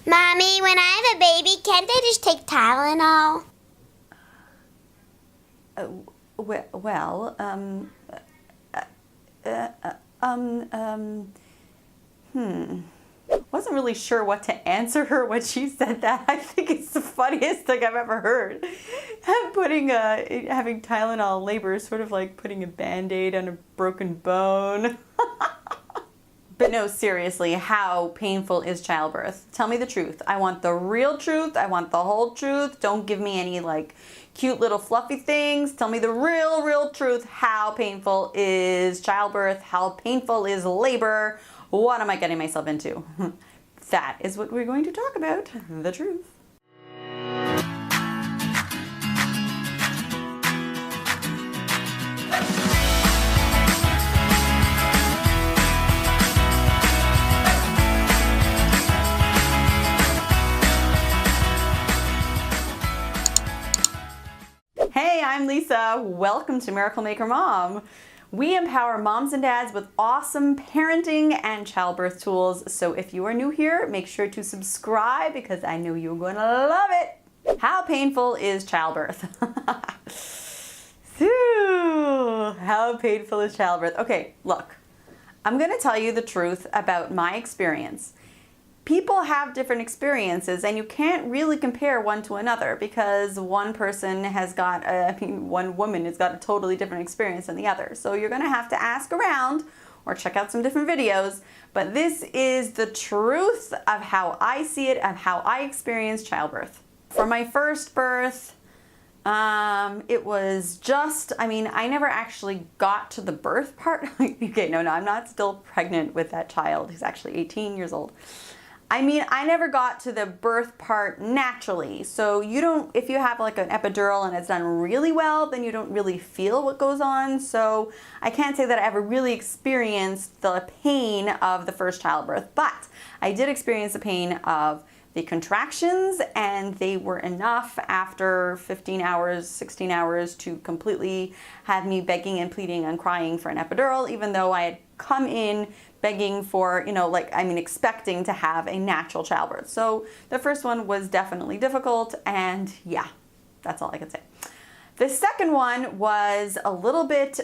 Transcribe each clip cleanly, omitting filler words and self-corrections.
Mommy, when I have a baby, can't I just take Tylenol? Well, Wasn't really sure what to answer her when she said that. I think it's the funniest thing I've ever heard. Having Tylenol labor is sort of like putting a Band-Aid on a broken bone. But no, seriously, how painful is childbirth? Tell me the truth. I want the real truth. I want the whole truth. Don't give me any like cute little fluffy things. Tell me the real truth. How painful is childbirth? How painful is labor? What am I getting myself into? That is what we're going to talk about. The truth. Hey, I'm Lisa. Welcome to Miracle Maker Mom. We empower moms and dads with awesome parenting and childbirth tools. So if you are new here, make sure to subscribe because I know you're going to love it. How painful is childbirth? How painful is childbirth? Okay, look, I'm going to tell you the truth about my experience. People have different experiences and you can't really compare one to another because one person has got, one woman has got a totally different experience than the other. So you're gonna have to ask around or check out some different videos, but this is the truth of how I see it and how I experienced childbirth. For my first birth, it was just, I never actually got to the birth part. Okay, no, I'm not still pregnant with that child who's actually 18 years old. I never got to the birth part naturally. So if you have like an epidural and it's done really well, then you don't really feel what goes on. So I can't say that I ever really experienced the pain of the first childbirth, but I did experience the pain of the contractions, and they were enough after 15 hours, 16 hours to completely have me begging and pleading and crying for an epidural, even though I had come in begging for, expecting to have a natural childbirth. So the first one was definitely difficult, and yeah, that's all I can say. The second one was a little bit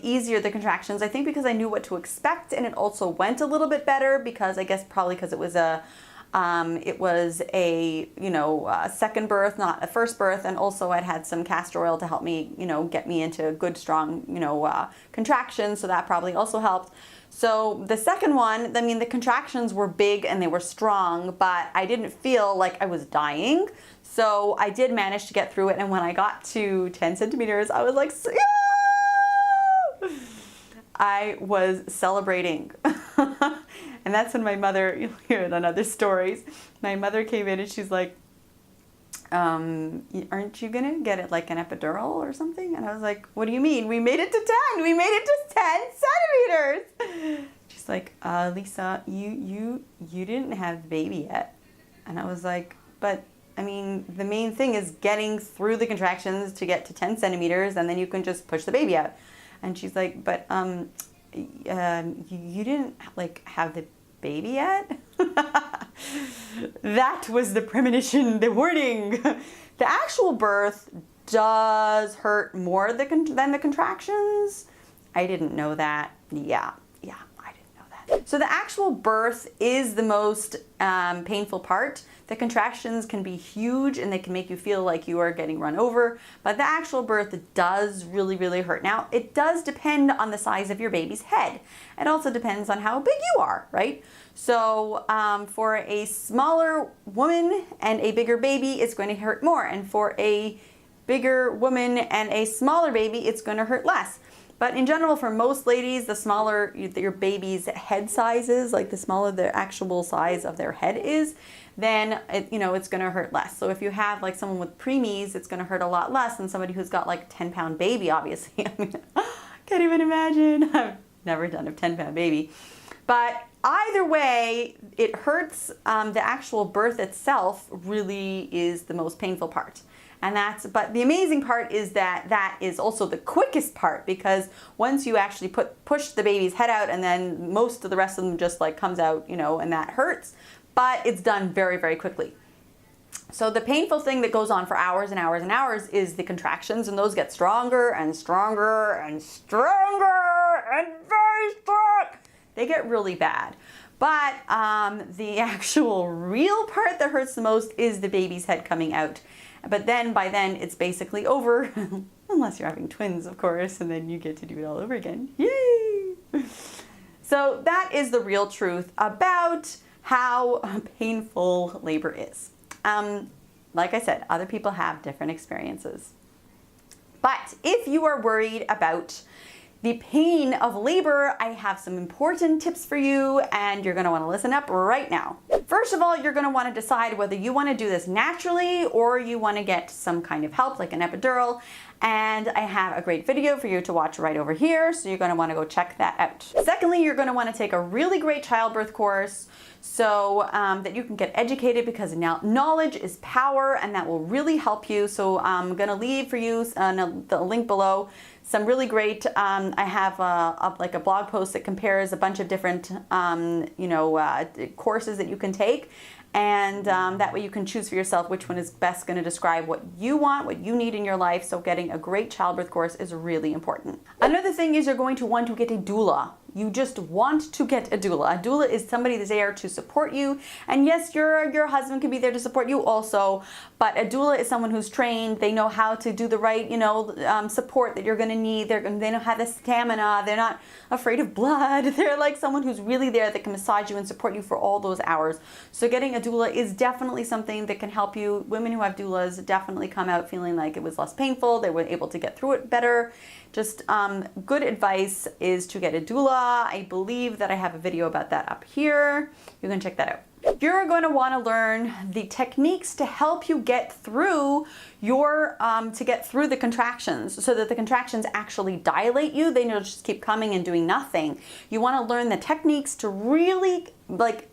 easier, the contractions, I think because I knew what to expect, and it also went a little bit better because I guess probably because it was a second birth, not a first birth, and also I'd had some castor oil to help me, get me into good, strong, contractions, so that probably also helped. So the second one, the contractions were big and they were strong, but I didn't feel like I was dying, so I did manage to get through it, and when I got to 10 centimeters, I was like, yeah! I was celebrating. And that's when my mother, you'll hear it on other stories, my mother came in and she's like, aren't you gonna get it like an epidural or something? And I was like, what do you mean? We made it to 10. We made it to 10 centimeters. She's like, Lisa, you didn't have the baby yet. And I was like, but the main thing is getting through the contractions to get to 10 centimeters, and then you can just push the baby out. And she's like, but you didn't have the baby yet? That was the premonition, the warning. The actual birth does hurt more than the contractions. I didn't know that. Yeah, I didn't know that. So the actual birth is the most painful part. The contractions can be huge and they can make you feel like you are getting run over, but the actual birth does really, really hurt. Now, it does depend on the size of your baby's head. It also depends on how big you are, right? So for a smaller woman and a bigger baby, it's going to hurt more. And for a bigger woman and a smaller baby, it's going to hurt less. But in general, for most ladies, the smaller your baby's head size is, like the smaller the actual size of their head is, then it's going to hurt less. So if you have like someone with preemies, it's going to hurt a lot less than somebody who's got like a 10-pound baby, obviously. Can't even imagine. I've never done a 10-pound baby. But either way, it hurts. The actual birth itself really is the most painful part. But the amazing part is that is also the quickest part, because once you actually push the baby's head out, and then most of the rest of them just like comes out, and that hurts. but it's done very, very quickly. So the painful thing that goes on for hours and hours and hours is the contractions, and those get stronger and stronger and stronger and very strong. They get really bad. But the actual real part that hurts the most is the baby's head coming out. But then by then it's basically over, unless you're having twins, of course, and then you get to do it all over again. Yay! So that is the real truth about how painful labor is. Like I said, other people have different experiences. But if you are worried about the pain of labor, I have some important tips for you, and you're going to want to listen up right now. First of all, you're going to want to decide whether you want to do this naturally or you want to get some kind of help like an epidural. And I have a great video for you to watch right over here, so you're going to want to go check that out. Secondly, you're going to want to take a really great childbirth course so that you can get educated, because now knowledge is power, and that will really help you. So I'm going to leave for you the link below some really great, I have like a blog post that compares a bunch of different courses that you can take. And that way you can choose for yourself which one is best going to describe what you want, what you need in your life. So getting a great childbirth course is really important. Another thing is you're going to want to get a doula. You just want to get a doula. A doula is somebody that's there to support you. And yes, your husband can be there to support you also, but a doula is someone who's trained. They know how to do the right, support that you're going to need. They know how the stamina. They're not afraid of blood. They're like someone who's really there that can massage you and support you for all those hours. So getting a doula is definitely something that can help you. Women who have doulas definitely come out feeling like it was less painful. They were able to get through it better. Just good advice is to get a doula. I believe that I have a video about that up here. You can check that out. You're going to want to learn the techniques to help you get through the contractions, so that the contractions actually dilate you. They don't just keep coming and doing nothing. You want to learn the techniques to really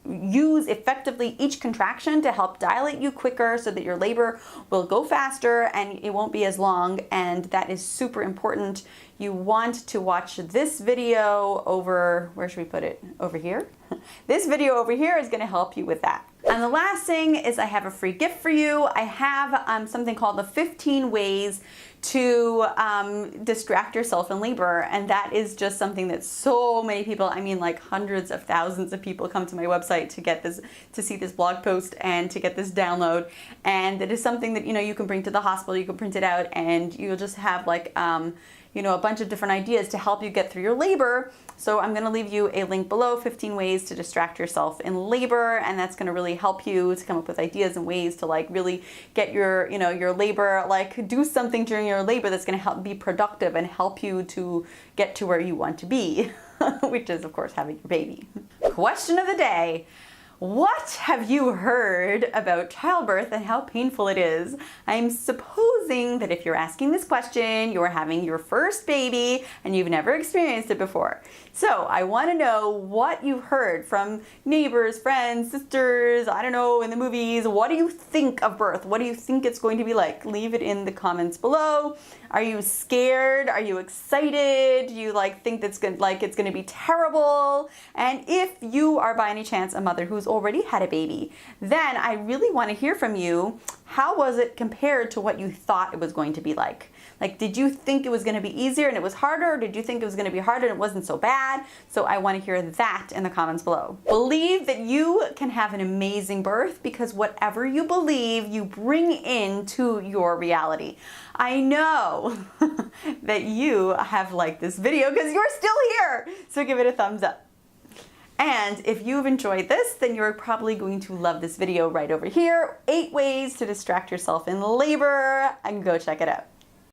use effectively each contraction to help dilate you quicker, so that your labor will go faster and it won't be as long. And that is super important. You want to watch this video over, where should we put it? Over here? This video over here is going to help you with that. And the last thing is I have a free gift for you. I have something called the 15 ways to distract yourself in labor. And that is just something that so many people, I mean like hundreds of thousands of people come to my website to get this, to see this blog post and to get this download. And it is something that, you can bring to the hospital, you can print it out, and you'll just have like, a bunch of different ideas to help you get through your labor. So I'm going to leave you a link below, 15 ways to distract yourself in labor, and that's going to really help you to come up with ideas and ways to really get your labor, do something during your labor that's going to help be productive and help you to get to where you want to be, which is of course having your baby. Question of the day. What have you heard about childbirth and how painful it is? I'm supposing that if you're asking this question, you're having your first baby and you've never experienced it before. So I want to know what you've heard from neighbors, friends, sisters, I don't know, in the movies. What do you think of birth? What do you think it's going to be like? Leave it in the comments below. Are you scared? Are you excited? Do you think it's going to be terrible? And if you are by any chance a mother who's already had a baby, then I really want to hear from you. How was it compared to what you thought it was going to be like? Did you think it was going to be easier and it was harder? Or did you think it was going to be harder and it wasn't so bad? So I want to hear that in the comments below. Believe that you can have an amazing birth, because whatever you believe, you bring into your reality. I know that you have liked this video because you're still here. So give it a thumbs up. And if you've enjoyed this, then you're probably going to love this video right over here. 8 ways to distract yourself in labor. And go check it out.